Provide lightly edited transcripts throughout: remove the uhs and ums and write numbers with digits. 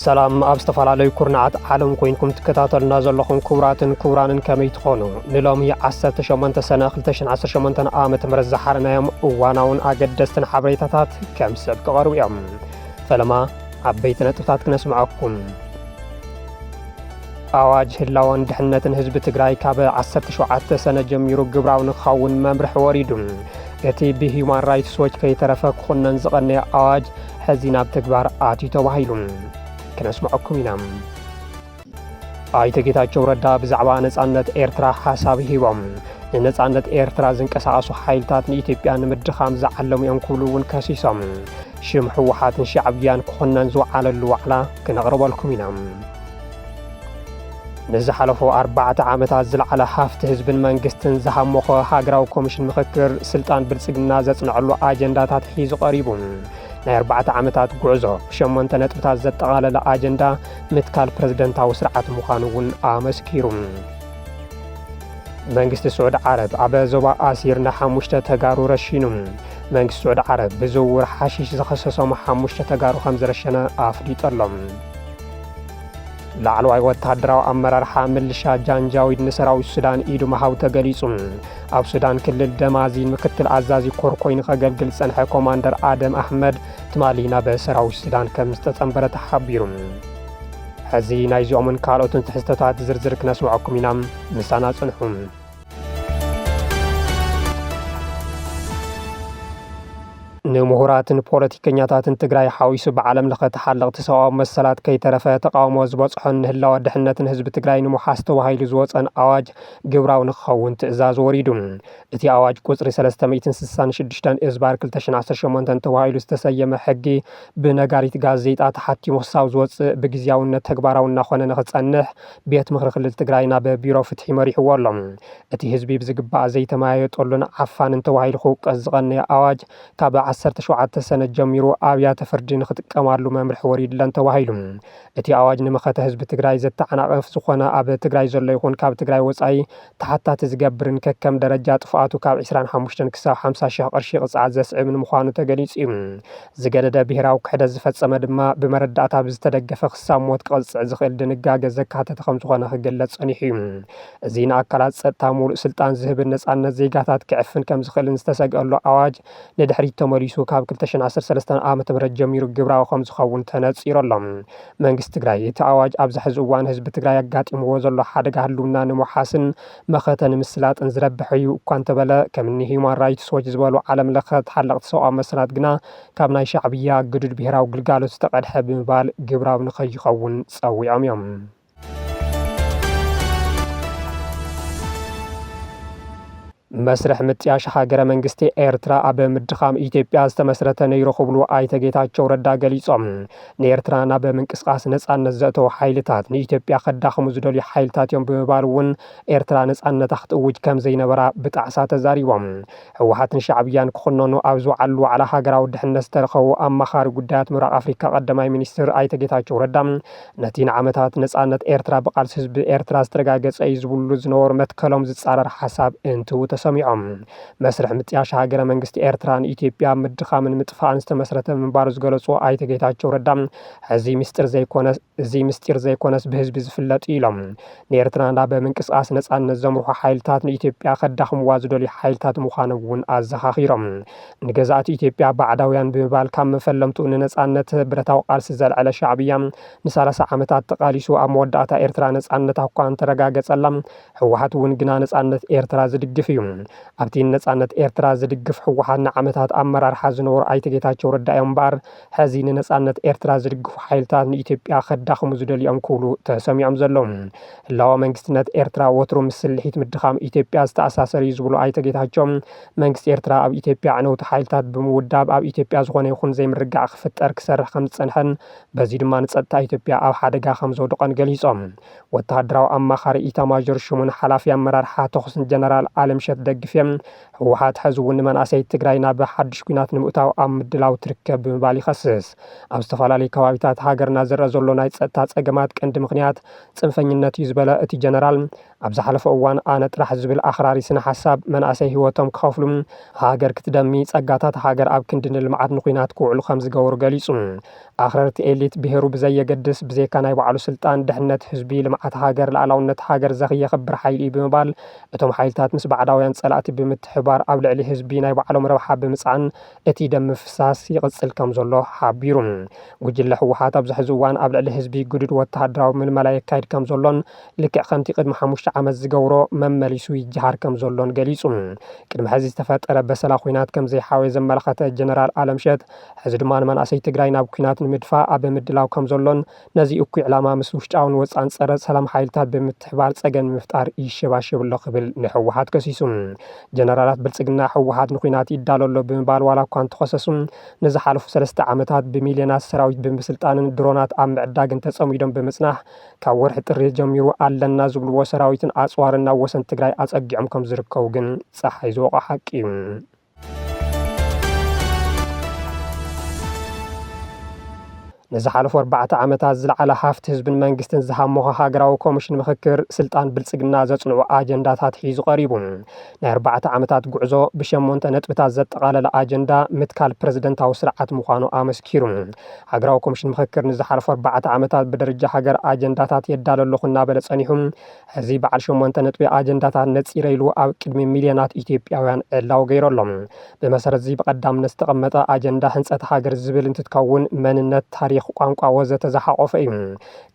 ሰላም ኣብ ዝተፈላለዩ ኩርናዓት ዓለም ኮይንኩም ትከታተሉና ዘለኹም ክቡራትን ክቡራንን ከመይ ትኾኑ ንሎሚ 18 ሰነ 2018 ዓመተ ምህረት ዝሓረናዮም እዋናውን ኣገደስትን ሓበሬታታት ከም ሰብ ክቐርቡ እዮም። ፈለማ ዓበይቲ ነጥብታት ክነስምዐኩም። ኣዋጅ ህላወን ድሕነትን ህዝቢ ትግራይ ካብ 17 ሰነ ጀሚሩ ግብራዊ ንክኸውን መምርሒ ወሪዱ እቲ ብሂውማን ራይትስ ዎች ከይተረፈ ክኹነን ዝቐነየ ኣዋጅ ሕዚ ናብ ተግባር ኣትዩ ተባሂሉ ክነስምዐኩም ኢና። ኣይተ ጌታቸው ረዳ ብዛዕባ ነጻነት ኤርትራ ሓሳብ ሂቦም ንነጻነት ኤርትራ ዝንቀሳቐሱ ሓይልታት ንኢትዮጵያ ንምድኻም ዝዓለሙ እዮም ክብሉ እውን ከሲሶም ሽም ሕወሓትን ሻዕብያን ክኹነን ዝወዓለሉ ዋዕላ ክነቕርበልኩም ኢና። ንዝሓለፉ 4 ዓመታት ዝለዓለ ሃፍቲ ህዝብን መንግስትን ዝሃመኾ ሃገራዊ ኮሚሽን ምክክር ስልጣን ብልጽግና ዘጽንዐሉ ኣጀንዳታት ሒዙ ቀሪቡ ናይ 4 ዓመታት ጉዕዞ ብ8 ነጥብታት ዘጠቓለለ ኣጀንዳ ምትካል ፕረዝደንታዊ ስርዓት ምዃኑ እውን ኣመስኪሩ። መንግስቲ ስዑድ ዓረብ ኣብ ዞባ ኣሲር ን5 ተጋሩ ረሺኑ። መንግስቲ ስዑድ ዓረብ ብዝውውር ሓሺሽ ዝኸሰሶም 5 ተጋሩ ከም ዝረሸነ ኣፍሊጦሎም። ላዕለዋይ ወታደራዊ ኣመራርሓ ምልሻ ጃንጃዊድ ንሰራዊት ሱዳን ኢዱ ምሃቡ ተገሊጹ። ኣብ ሱዳን ክልል ደማዚን ምክትል ኣዛዚ ኮር ኮይኑ ከገልግል ዝጸንሐ ኮማንደር ኣደም ኣሕመድ ትማሊ ናብ ሰራዊት ሱዳን ከም ዝተጸንበረ ተሓቢሩ። ሕዚ ናይዚኦምን ካልኦትን ትሕዝቶታት ዝርዝር ክነስምዐኩም ኢና። ምሳና ጽንሑ። ንምሁራትን ፖለቲከኛታትን ትግራይ ሓዊሱ ብዓለም ለኸ ተሓለቕቲ ሰብኣዊ መሰላት ከይተረፈ ተቃውሞ ዝበጽሖን ንህላወ ድሕነትን ህዝቢ ትግራይ ንምሓዝ ተባሂሉ ዝወፀን ኣዋጅ ግብራዊ ንክኸውን ትእዛዝ ወሪዱ። እቲ ኣዋጅ ቁፅሪ 366 እዝባር 2018 ተባሂሉ ዝተሰየመ ሕጊ ብነጋሪት ጋዜጣ ተሓቲሙ ክሳብ ዝወፅእ ብግዝያውነት ተግባራዊ እናኾነ ንኽጸንሕ ቤት ምክሪ ክልል ትግራይ ናብ ቢሮ ፍትሒ መሪሕዎ ኣሎ። እቲ ህዝቢ ብዝግባእ ዘይተመያየጠሉን ዓፋንን ተባሂሉ ክውቀስ ዝቐነየ ኣዋጅ ካብ 17 ሰነ ጀሚሩ ኣብያተ ፍርዲ ንኽጥቀማሉ መምርሒ ወሪድለን ተባሂሉ። እቲ ኣዋጅ ንመኸተ ህዝቢ ትግራይ ዘተዓናቕፍ ዝኾነ ኣብ ትግራይ ዘሎ ይኹን ካብ ትግራይ ወፃኢ ተሓታቲ ዝገብርን ከከም ደረጃ ጥፍኣቱ ካብ 25 ክሳብ 50,000 ቅርሺ ቅፅዓት ዘስዕብን ምዃኑ ተገሊጹ እዩ። ዝገደደ ብሄራዊ ክሕደት ዝፈጸመ ድማ ብመረዳእታ ብዝተደገፈ ክሳብ ሞት ክቐፅዕ ዝኽእል ድንጋጌ ዘካተተ ከም ዝኾነ ክግለጽ ጸኒሑ እዩ። እዚ ንኣካላት ጸጥታ ሙሉእ ስልጣን ዝህብን ነጻነት ዜጋታት ክዕፍን ከም ዝኽእልን ዝተሰግአሉ ኣዋጅ ንድሕሪት ተመሊሱ ካብ 2013 ዓመተ ምህረት ጀሚሩ ግብራዊ ከም ዝኸውን ተነጺሩ ኣሎ። መንግስቲ ትግራይ እቲ ኣዋጅ ኣብ ዝሕዚ እዋን ህዝቢ ትግራይ ኣጋጢምዎ ዘሎ ሓደጋ ህልውና ንምሓስን መኸተ ንምስላጥን ዝረብሕ እዩ እኳ እንተበለ ከምኒ ሂውማን ራይትስ ዎች ዝበሉ ዓለም ለኸ ተሓለቕቲ ሰብኣዊ መሰላት ግና ካብ ናይ ሻዕብያ ግዱድ ብሄራዊ ግልጋሎት ዝተቐድሐ ብምባል ግብራዊ ንኸይኸውን ጸዊዖም እዮም። መስርሕ ምጥያሽ ሃገረ መንግስቲ ኤርትራ ኣብ ምድኻም ኢትዮጵያ ዝተመስረተ ነይሩ ክብሉ ኣይተ ጌታቸው ረዳ ገሊጾም ንኤርትራ ናብ ምንቅስቃስ ነጻነት ዘእተው ሓይልታት ንኢትዮጵያ ከዳኽሙ ዝደልዩ ሓይልታት እዮም ብምባል እውን ኤርትራ ነጻነታ ክትእውጅ ከም ዘይነበራ ብጣዕሳ ተዛሪቦም። ሕወሓትን ሻዕብያን ክኹነኑ ኣብ ዝወዓሉ ዋዕላ ሃገራዊ ድሕነት ዝተረኸቡ ኣማኻሪ ጉዳያት ምብራቕ ኣፍሪካ ቀዳማይ ሚኒስትር ኣይተ ጌታቸው ረዳ ነቲ ንዓመታት ነጻነት ኤርትራ ብቃልሲ ህዝቢ ኤርትራ ዝተረጋገጸ እዩ ዝብሉ ዝነበሩ መትከሎም ዝጻረር ሓሳብ እንትው ሰሚዖም። መስርሕ ምጥያሽ ሃገረ መንግስቲ ኤርትራ ንኢትዮጵያ ምድኻምን ምጥፋእን ዝተመስረተ ምንባሩ ዝገለጹ ኣይተ ጌታቸው ረዳ እዚ ምስጢር ዘይኮነስ ብህዝቢ ዝፍለጥ ኢሎም ንኤርትራ ናብ ምንቅስቃስ ነጻነት ዘምርሑ ሓይልታት ንኢትዮጵያ ከዳኽምዋ ዝደልዩ ሓይልታት ምዃኑ እውን ኣዘኻኺሮም ንገዛእቲ ኢትዮጵያ ባዕዳውያን ብምባል ካብ መፈለምቱ ንነጻነት ብረታዊ ቃልሲ ዘልዕለ ሻዕብያ ን30 ዓመታት ተቃሊሱ ኣብ መወዳእታ ኤርትራ ነጻነት እኳ እንተረጋገጸላ ሕወሓት እውን ግና ነጻነት ኤርትራ ዝድግፍ እዩ። ኣብቲ ነጻነት ኤርትራ ዝድግፍ ሕወሓት ንዓመታት ኣመራርሓ ዝነበሩ ኣይተ ጌታቸው ረዳ እዮም እምበር ሕዚ ንነጻነት ኤርትራ ዝድግፉ ሓይልታት ንኢትዮጵያ ከዳኽሙ ዝደልዮም ክብሉ ተሰሚዖም ዘለዉ። ህላወ መንግስትነት ኤርትራ ወትሩ ምስ ስልሒት ምድኻም ኢትዮጵያ ዝተኣሳሰረ እዩ ዝብሉ ኣይተ ጌታቸው መንግስቲ ኤርትራ ኣብ ኢትዮጵያ ዕነውቲ ሓይልታት ብምውዳብ ኣብ ኢትዮጵያ ዝኾነ ይኹን ዘይምርጋዕ ክፍጠር ክሰርሕ ከም ዝጸንሐን በዚ ድማ ንጸጥታ ኢትዮጵያ ኣብ ሓደጋ ከም ዘውድቐን ገሊጾም። ወተሃደራዊ ኣማኻሪ ኢታማዦር ሹሙን ሓላፊ ኣመራርሓ ተኹስን ጀነራል ኣለምሸት ስምምዕነት ደግፍዮም ህወሓት ሕዝውን መንእሰይ ትግራይ ናብ ሓድሽ ኩናት ንምእታው ኣብ ምድላው ትርከብ ብምባል ይኸስስ። ኣብ ዝተፈላለዩ ከባቢታት ሃገርና ዝረአ ዘሎ ናይ ጸጥታ ጸገማት ቀንዲ ምኽንያት ጽንፈኝነት እዩ ዝበለ እቲ ጀነራል ኣብ ዝሓለፈ እዋን ኣነ ጥራሕ ዝብል ኣኽራሪ ስነ ሓሳብ መንእሰይ ህይወቶም ክኸፍሉ ሃገር ክትደሚ ጸጋታት ሃገር ኣብ ክንዲ ንልምዓት ንኩናት ክውዕሉ ከም ዝገበሩ ገሊጹ። ኣኽረርቲ ኤሊት ብሄሩ ብዘየገድስ ብዘይካ ናይ ባዕሉ ስልጣን ድሕነት ህዝቢ ልምዓት ሃገር ላዕላውነት ሃገር ዘኽየኽብር ሓይሊ እዩ ብምባል እቶም ሓይልታት ምስ ባዕዳውያን ጸላእቲ ብምትሕባር ኣብ ልዕሊ ህዝቢ ናይ ባዕሎም ረብሓ ብምጽዓን እቲ ደም ምፍሳስ ይቕጽል ከም ዘሎ ሓቢሩ። ጉጅለ ህወሓት ኣብዚ ሕዚ እዋን ኣብ ልዕሊ ህዝቢ ግዱድ ወተሃደራዊ ምልመላ የካይድ ከም ዘሎን ልክዕ ከምቲ ቅድሚ 5 ዓመት ዝገብሮ መመሊሱ ይጀሃር ከም ዘሎን ገሊጹ። ቅድሚ ሕዚ ዝተፈጠረ በሰላ ኩናት ከም ዘይሓወየ ዘመላኸተ ጀነራል ኣለምሸት ሕዚ ድማ ንመናእሰይ ትግራይ ናብ ኩናት ንምድፋእ ኣብ ምድላው ከም ዘሎን ነዚ እኩይ ዕላማ ምስ ውሽጣውን ወፃን ጸረ ሰላም ሓይልታት ብምትሕባር ጸገም ምፍጣር ይሸባሸብ ኣሎ ክብል ንህወሓት ከሲሱ። ጀነራላት ብልጽግና ህወሓት ንኩናት ይዳለሎ ብምባል ዋላ እኳ እንተኸሰሱ ንዝሓለፉ 3 ዓመታት ብሚልዮናት ሰራዊት ብምስልጣንን ድሮናት ኣብ ምዕዳግን ተጸሚዶም ብምጽናሕ ካብ ወርሒ ጥሪ ጀሚሩ ኣለና ዝብልዎ ሰራዊትን ኣጽዋርን ናብ ወሰን ትግራይ ኣጸጊዖም ከም ዝርከቡ ግን ፀሓይ ዝወቕዖ ሓቂ እዩ። ንዝሓለፉ 4 ዓመታት ዝለዓለ ሃፍቲ ህዝብን መንግስትን ዝሃመኸ ሃገራዊ ኮሚሽን ምክክር ስልጣን ብልጽግና ዘጽንዑ ኣጀንዳታት ሒዙ ቀሪቡ። ናይ 4 ዓመታት ጉዕዞ ብ8 ነጥብታት ዘጠቓለለ ኣጀንዳ ምትካል ፕረዚደንታዊ ስርዓት ምዃኑ ኣመስኪሩ። ሃገራዊ ኮሚሽን ምክክር ንዝሓለፉ 4 ዓመታት ብደረጃ ሃገር ኣጀንዳታት የዳለለኹ እናበለ ጸኒሑ ሕዚ በዓል 8 ነጥቢ ኣጀንዳታት ነጺረ ኢሉ ኣብ ቅድሚ ሚልዮናት ኢትዮጵያውያን ዕላው ገይረሎም። ብመሰረት እዚ ብቐዳምነት ዝተቐመጠ ኣጀንዳ ህንጸት ሃገር ዝብል እንትትከውን መንነት ታሪክ ቋንቋ ወዘተ ዝሓቆፈ እዩ።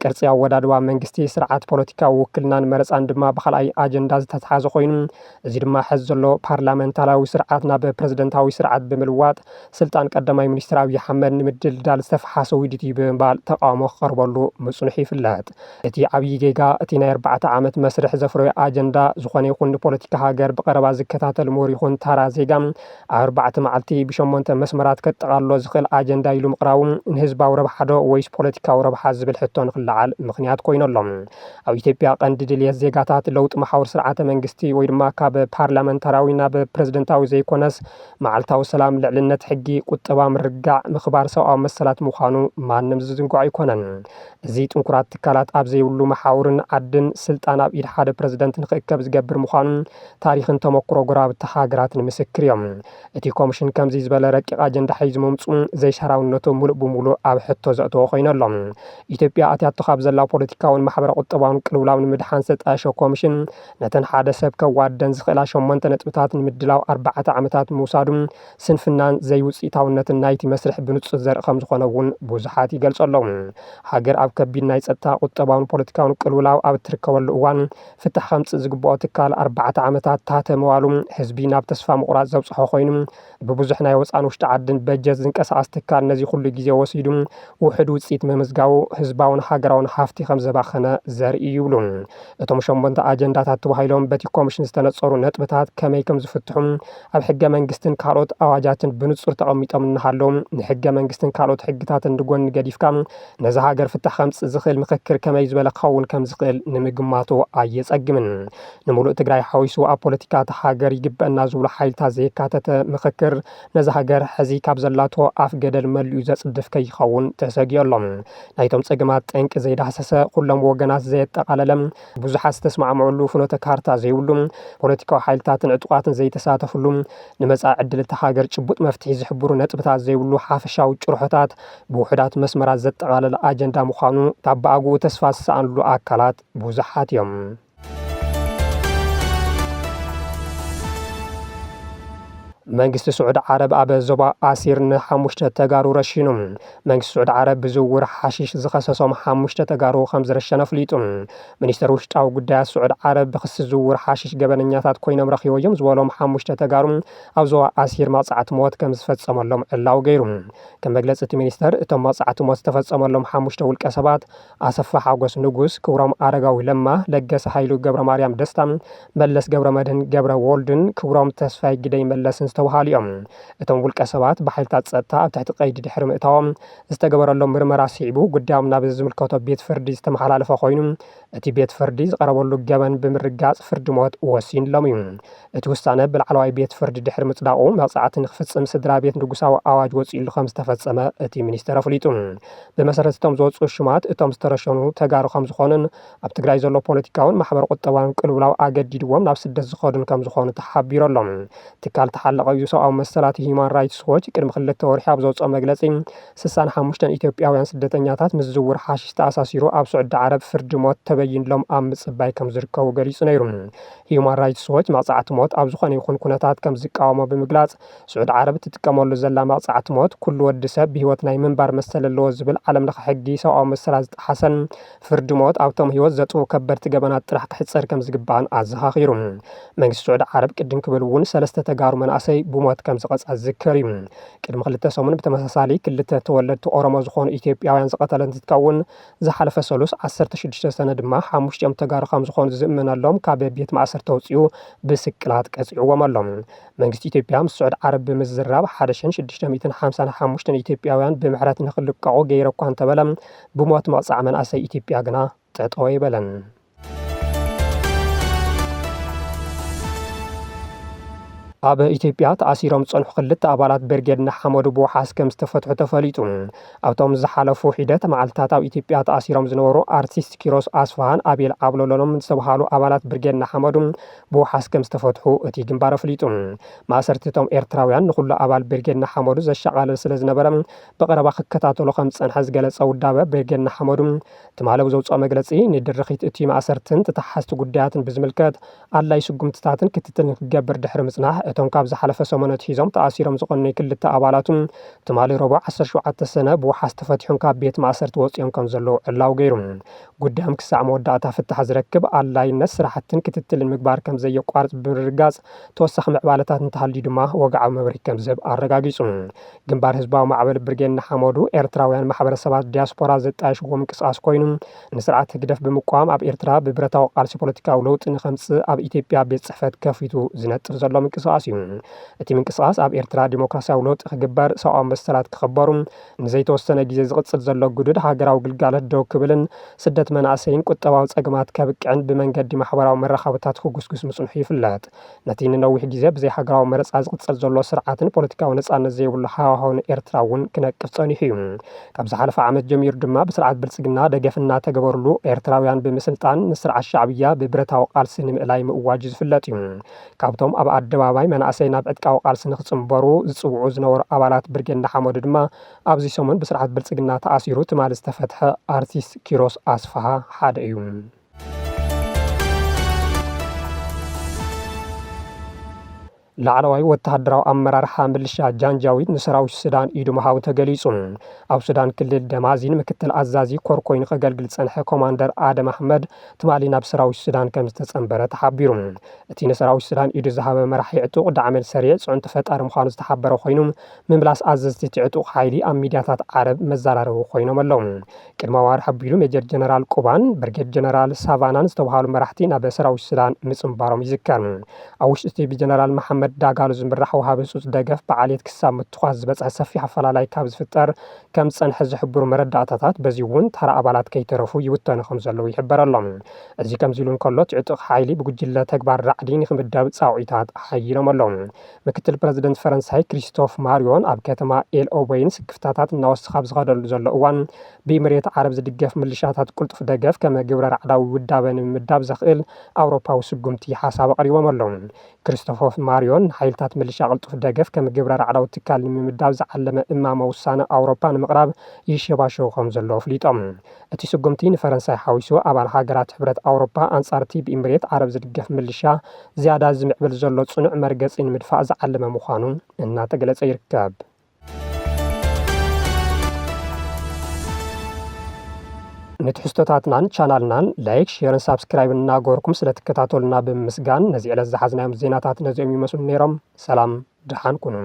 ቅርጺ ኣወዳድባ መንግስቲ ስርዓት ፖለቲካዊ ውክልናን መረፃን ድማ ብኻልኣይ ኣጀንዳ ዝተተሓዘ ኮይኑ እዚ ድማ ሕዚ ዘሎ ፓርላሜንታራዊ ስርዓት ናብ ፕረዚደንታዊ ስርዓት ብምልዋጥ ስልጣን ቀዳማይ ሚኒስትር ኣብይ ኣሕመድ ንምድልዳል ዝተፈሓሰ ውዲት እዩ ብምባል ተቃውሞ ክቐርበሉ ምጽኑሕ ይፍለጥ። እቲ ዓብይ ጌጋ እቲ ናይ 4 ዓመት መስርሕ ዘፍረዮ ኣጀንዳ ዝኾነ ይኹን ንፖለቲካ ሃገር ብቐረባ ዝከታተል ምሁር ይኹን ታራ ዜጋ ኣብ 4 መዓልቲ ብ8 መስመራት ከጠቓልሎ ዝኽእል ኣጀንዳ ኢሉ ምቕራቡ ንህዝባዊ ረብሓ ዶ ወይስ ፖለቲካዊ ረብሓ ዝብል ሕቶ ንኽለዓል ምኽንያት ኮይነሎም። ኣብ ኢትዮጵያ ቀንዲ ድልየት ዜጋታት ለውጢ መሓውር ስርዓተ መንግስቲ ወይ ድማ ካብ ፓርላሜንታራዊ ናብ ፕረዚደንታዊ ዘይኮነስ መዓልታዊ ሰላም፣ ልዕልነት ሕጊ፣ ቁጠባ፣ ምርጋዕ፣ ምኽባር ሰብኣዊ መሰላት ምዃኑ ማንም ዝዝንጓዕ ኣይኮነን። እዚ ጥንኩራት ትካላት ኣብ ዘይብሉ መሓውርን ዓድን ስልጣን ኣብ ኢድ ሓደ ፕረዚደንት ንክእከብ ዝገብር ምዃኑ ታሪክን ተመክሮ ጎረባብቲ ሃገራት ንምስክር እዮም። እቲ ኮሚሽን ከምዚ ዝበለ ረቂቕ ኣጀንዳ ሒዙ ምምፁ ዘይሻራውነቱ ሙሉእ ብሙሉእ ኣብ ሕቶ ዘእተወ ኮይነሎም። ኢትዮጵያ ኣትያቶ ካብ ዘላ ፖለቲካውን ማሕበረ ቁጠባውን ቅልውላውን ንምድሓን ዝተጣየሸ ኮሚሽን ነተን ሓደ ሰብ ከዋደን ዝኽእላ 8 ነጥብታት ንምድላው 4 ዓመታት ምውሳዱ ስንፍናን ዘይውፅኢታውነትን ናይቲ መስርሕ ብንጹር ዘርኢ ከም ዝኾነ እውን ብዙሓት ይገልጸሎም። ሃገር ኣብ ከቢድ ናይ ጸጥታ ቁጠባውን ፖለቲካውን ቅልውላው ኣብ እትርከበሉ እዋን ፍትሕ ከምፅእ ዝግብኦ ትካል 4 ዓመታት ታተመዋሉ ህዝቢ ናብ ተስፋ ምቑራጽ ዘብፅሖ ኮይኑ ብብዙሕ ናይ ወፃን ውሽጢ ዓድን በጀት ዝንቀሳቐስ ትካል ነዚ ኩሉ ግዜ ወሲዱ ውሕድ ውፅኢት ምምዝጋቡ ህዝባውን ሃገራውን ሃፍቲ ከም ዘባኸነ ዘርኢ ይብሉ። እቶም 8 ኣጀንዳታት ተባሂሎም በቲ ኮሚሽን ዝተነጸሩ ነጥብታት ከመይ ከም ዝፍትሑ ኣብ ሕገ መንግስትን ካልኦት ኣዋጃትን ብንጹር ተቐሚጦም እናሃለዉ ንሕገ መንግስትን ካልኦት ሕግታትን ንጎኒ ገዲፍካ ነዚ ሃገር ፍትሕ ከምፅእ ዝኽእል ምክክር ከመይ ዝበለ ክኸውን ከም ዝኽእል ንምግማቱ ኣየጸግምን። ንምሉእ ትግራይ ሓዊሱ ኣብ ፖለቲካ ሃገር ይግበአና ዝብሉ ሓይልታት ዘየካተተ ምክክር ነዚ ሃገር ሕዚ ካብ ዘላቶ ኣፍ ገደል መሊኡ ዘጽድፍ ከይኸውን ተሰጊዮሎም። ናይቶም ጸገማት ጠንቂ ዘይዳሰሰ ኩሎም ወገናት ዘየጠቓለለ ብዙሓት ዝተስማዕምዑሉ ፍኖተ ካርታ ዘይብሉ ፖለቲካዊ ሓይልታትን ዕጡቃትን ዘይተሳተፍሉ ንመጻኢ ዕድል እቲ ሃገር ጭቡጥ መፍትሒ ዝሕብሩ ነጥብታት ዘይብሉ ሓፈሻዊ ጭርሖታት ብውሕዳት መስመራት ዘጠቓለለ ኣጀንዳ ምዃኑ ካብ ብኣግኡ ተስፋ ዝሰኣንሉ ኣካላት ብዙሓት እዮም። መንግስቲ ስዑድ ዓረብ ኣብ ዞባ ኣሲር ን5 ተጋሩ ረሺኑ። መንግስቲ ስዑድ ዓረብ ብዝውውር ሓሺሽ ዝኸሰሶም 5 ተጋሩ ከም ዝረሸነ ፍሊጡ። ሚኒስትር ውሽጣዊ ጉዳያት ስዑድ ዓረብ ብክሲ ዝውውር ሓሺሽ ገበነኛታት ኮይኖም ረኺቦም ዝበሎም 5 ተጋሩ ኣብ ዞባ ኣሲር መቕጻዕቲ ሞት ከም ዝፈጸመሎም ዕላው ገይሩ። ከም መግለፂ እቲ ሚኒስተር እቶም መቕጻዕቲ ሞት ዝተፈጸመሎም 5 ውልቀ ሰባት ኣሰፋ ሓጎስ ንጉስ፣ ክብሮም ኣረጋዊ ለማ፣ ለገሰ ሃይሉ ገብረ ማርያም ደስታ፣ መለስ ገብረ መድህን ገብረ ወልድን ክብሮም ተስፋይ ግደይ መለስን ዝተባሃሉ እዮም እቶም ውልቀ ሰባት በሓይልታት ጸጥታ ኣብ ትሕቲ ቀይዲ ድሕሪ ምእታዎም ዝተገበረሎም ምርመራ ሲዒቡ ጉዳዮም ናብ ዝምልከቶ ቤት ፍርዲ ዝተመሓላለፈ ኮይኑ እቲ ቤት ፍርዲ ዝቐረበሉ ገበን ብምርጋጽ ፍርዲ ሞት ወሲኑሎም እዩ እቲ ውሳነ ብላዕለዋይ ቤት ፍርዲ ድሕሪ ምጽዳቑ መቕጻዕቲ ንኽፍጽም ስድራ ቤት ንጉሳዊ ኣዋጅ ወፂሉ ከም ዝተፈጸመ እቲ ሚኒስተር ኣፍሊጡ ብመሰረት እቶም ዝወፁ ሽማት እቶም ዝተረሸኑ ተጋሩ ከም ዝኾኑን ኣብ ትግራይ ዘሎ ፖለቲካውን ማሕበር ቁጠባውን ቅልውላው ኣገዲድዎም ናብ ስደት ዝኸዱን ከም ዝኾኑ ተሓቢሮሎም ትካል ተሓለቐ ሰብኣዊ መሰላት ሂማን ራይትስ ዎች ቅድሚ 2 ወርሒ ኣብ ዘውፅኦ መግለጺ 65 ኢትዮጵያውያን ስደተኛታት ምስ ዝውውር ሓሽሽ ተኣሳሲሩ ኣብ ስዑዲ ዓረብ ፍርዲ ሞት ተበይንሎም ኣብ ምጽባይ ከም ዝርከቡ ገሊጹ ነይሩ ሂማን ራይትስ ዎች መቕጻዕቲ ሞት ኣብ ዝኾነ ይኹን ኩነታት ከም ዝቃወሞ ብምግላጽ ስዑዲ ዓረብ ትጥቀመሉ ዘላ መቕጻዕቲ ሞት ኩሉ ወዲ ሰብ ብሂወት ናይ ምንባር መሰል ኣለዎ ዝብል ዓለም ለኸ ሕጊ ሰብኣዊ መሰላት ዝጠሓሰን ፍርዲ ሞት ኣብቶም ሂወት ዘጥፉ ከበድቲ ገበናት ጥራሕ ክሕጸር ከም ዝግባእን ኣዘኻኺሩ መንግስቲ ስዑዲ ዓረብ ቅድም ክብል እውን 3 ተጋሩ መናእሰይ ብሞት ከም ዝቐጻ ዝዝከር እዩ ቅድሚ 2 ሰሙን ብተመሳሳሊ 2 ተወለድቲ ኦሮሞ ዝኾኑ ኢትዮጵያውያን ዝቐተለ እንትትከውን ዝሓለፈ ሰሉስ 16 ሰነ ድማ 5 ተጋሩ ከም ዝኾኑ ዝእመነሎም ካብ ቤት ማእሰር ተውፅኡ ብስቅላት ቀፂዕዎም ኣሎም መንግስቲ ኢትዮጵያ ምስ ስዑዲ ዓረብ ብምዝራብ 1655 ኢትዮጵያውያን ብምሕረት ንኽልቀቑ ገይረ እኳ እንተበለ ብሞት መቕጻዕ መናእሰይ ኢትዮጵያ ግና ጠጠው ይበለን ኣብ ኢትዮጵያ ተኣሲሮም ጸንሑ 2 ኣባላት ብርጌድ ንሓመዱ ብወሓስ ከም ዝተፈትሑ ተፈሊጡ ኣብቶም ዝሓለፉ ሂደት መዓልትታት ኣብ ኢትዮጵያ ተኣሲሮም ዝነበሩ ኣርቲስት ኪሮስ ኣስፋሃን ኣቤል ኣብሎሎኖም ዝተባሃሉ ኣባላት ብርጌድ ንሓመዱ ብወሓስ ከም ዝተፈትሑ እቲ ግንባር ኣፍሊጡ ማእሰርቲ እቶም ኤርትራውያን ንኹሉ ኣባል ብርጌድ ንሓመዱ ዘሻቓልል ስለ ዝነበረ ብቐረባ ክከታተሉ ከም ዝጸንሐ ዝገለጸ ውዳበ ብርጌድ ንሓመዱ ትማለ ዘውፅኦ መግለጺ ንድርኺት እቲ ማእሰርትን ተተሓዝቲ ጉዳያትን ብዝምልከት ኣድላይ ስጉምትታትን ክትትል ክገብር ድሕሪ ምጽናሕ እቶም ካብ ዝሓለፈ ሰሞነት ሒዞም ተኣሲሮም ዝቐነዩ 2 ኣባላቱን ትማሊ ረቡዕ 17 ሰነ ብወሓስ ተፈቲሖም ካብ ቤት ማእሰርቲ ወፂኦም ከም ዘለዉ ዕላው ገይሩ ጉዳዮም ክሳዕ መወዳእታ ፍታሕ ዝረክብ ኣድላይነት ስራሕትን ክትትልን ምግባር ከም ዘየቋርጽ ብምርጋጽ ተወሳኺ ምዕባለታት እንተሃልዩ ድማ ወግዓዊ መብርሂ ከም ዝህብ ኣረጋጊጹ ግንባር ህዝባዊ ማዕበል ብርጌድ ንሓመዱ ኤርትራውያን ማሕበረሰባት ዲያስፖራ ዘጣየሽዎ ምንቅስቓስ ኮይኑ ንስርዓት ህግደፍ ብምቋም ኣብ ኤርትራ ብብረታዊ ቃልሲ ፖለቲካዊ ለውጢ ንኸምጽእ ኣብ ኢትዮጵያ ቤት ጽሕፈት ከፊቱ ዝነጥፍ ዘሎ ምንቅስቓስ እቲ ምንቅስቓስ ኣብ ኤርትራ ዲሞክራሲያዊ ለውጢ ክግበር ሰብኣዊ መሰላት ክኽበሩ ንዘይተወሰነ ግዜ ዝቕጽል ዘሎ ጉድድ ሃገራዊ ግልጋሎት ደው ክብልን ስደት መናእሰይን ቁጠባዊ ጸገማት ከብቅዕን ብመንገዲ ማሕበራዊ መራኸብታት ክጉስጉስ ምጽንሑ ይፍለጥ ነቲ ንነዊሕ ግዜ ብዘይ ሃገራዊ መረፃ ዝቕጽል ዘሎ ስርዓትን ፖለቲካዊ ነጻነት ዘይብሉ ሃዋህው ኤርትራ እውን ክነቅፍ ጸኒሑ እዩ ካብ ዝሓለፈ ዓመት ጀሚሩ ድማ ብስርዓት ብልጽግና ደገፍና ተገበርሉ ኤርትራውያን ብምስልጣን ንስርዓት ሻዕብያ ብብረታዊ ቃልሲ ንምእላይ ምእዋጅ ዝፍለጥ እዩ ካብቶም ኣብ ኣደባባይ መናእሰይ ናብ ዕጥቃዊ ቃልሲ ንኽጽምበሩ ዝጽውዑ ዝነበሩ ኣባላት ብርጌድ ንሓመዱ ድማ ኣብዚ ሰሙን ብስርዓት ብልጽግና ተኣሲሩ ትማሊ ዝተፈትሐ ኣርቲስት ኪሮስ ኣስፋሃ ሓደ እዩ ላዕለዋይ ወተሃደራዊ ኣመራርሓ ምልሻ ጃንጃዊድ ንሰራዊት ሱዳን ኢዱ ምሃቡ ተገሊጹ ኣብ ሱዳን ክልል ደማዚን ምክትል ኣዛዚ ኮር ኮይኑ ከገልግል ጸንሐ ኮማንደር ኣደም ኣሕመድ ትማሊ ናብ ሰራዊት ሱዳን ከም ዝተጸንበረ ተሓቢሩ እቲ ንሰራዊት ሱዳን ኢዱ ዝሃበ መራሒ ዕጡቕ ዳዕመል ሰሪዕ ጽዑንቲ ፈጣሪ ምዃኑ ዝተሓበረ ኮይኑ ምምላስ ኣዘዝቲ እቲ ዕጡቕ ሓይሊ ኣብ ሚድያታት ዓረብ መዘራረቡ ኮይኖም ኣለዉ ቅድመ ዋር ሓቢሉ ሜጀር ጀነራል ቁባን ብርጌድ ጀነራል ሳቫናን ዝተባሃሉ መራሕቲ ናብ ሰራዊት ሱዳን ምጽምባሮም ይዝከር ኣብ ውሽጢ ጀነራል መሐመድ ዳጋሉ ዝምራሕ ወሃቢ ሱስ ደገፍ በዓልየት ክሳብ ምትኳስ ዝበጽሐ ሰፊሕ ኣፈላላይ ካብ ዝፍጠር ከም ጸንሐ ዝሕብሩ መረዳእታታት በዚ እውን ተራ ኣባላት ከይተረፉ ይውተኑ ከም ዘለዉ ይሕበር ኣሎም እዚ ከምዚ ኢሉ እንከሎ ዕጡቕ ሓይሊ ብጉጅለ ተግባር ራዕዲ ንኽምደብ ጻውዒታት ሓይሎም ኣለዉ ምክትል ፕረዚደንት ፈረንሳይ ክሪስቶፍ ማሪዮን ኣብ ከተማ ኤል ኦቤይን ስክፍታታት እናወስኻ ዝኸደሉ ዘሎ እዋን ብኢምሬት ዓረብ ዝድገፍ ምልሻታት ቁልጡፍ ደገፍ ከመ ግብረ ራዕዳዊ ውዳበ ንምምዳብ ዘኽእል ኣውሮፓዊ ስጉምቲ ሓሳብ ኣቕሪቦም ኣለዉ ክሪስቶፍ ማሪዮን ሓይልታት ምልሻ ቅልጡፍ ደገፍ ከም ግብረ ራዕዳዊ ትካል ንምምዳብ ዝዓለመ እማመ ውሳነ ኣውሮፓ ንምቕራብ ይሸባሸቡ ከም ዘለዎ ኣፍሊጦም እቲ ስጉምቲ ንፈረንሳይ ሓዊሱ ኣባል ሃገራት ሕብረት ኣውሮፓ ኣንጻርቲ ብኢምሬት ዓረብ ዝድገፍ ምልሻ ዝያዳ ዝምዕብል ዘሎ ጽኑዕ መርገጺ ንምድፋእ ዝዓለመ ምዃኑ እናተገለጸ ይርከብ ንትሕዝቶታትናን ቻናልናን ላይክ ሼርን ሳብስክራይብ እናገበርኩም ስለትከታተሉና ብምስጋን ነዚ ዕለት ዝሓዝናዮም ዜናታት ነዚኦም ይመስሉ ነይሮም ሰላም ድሓን ኩኑ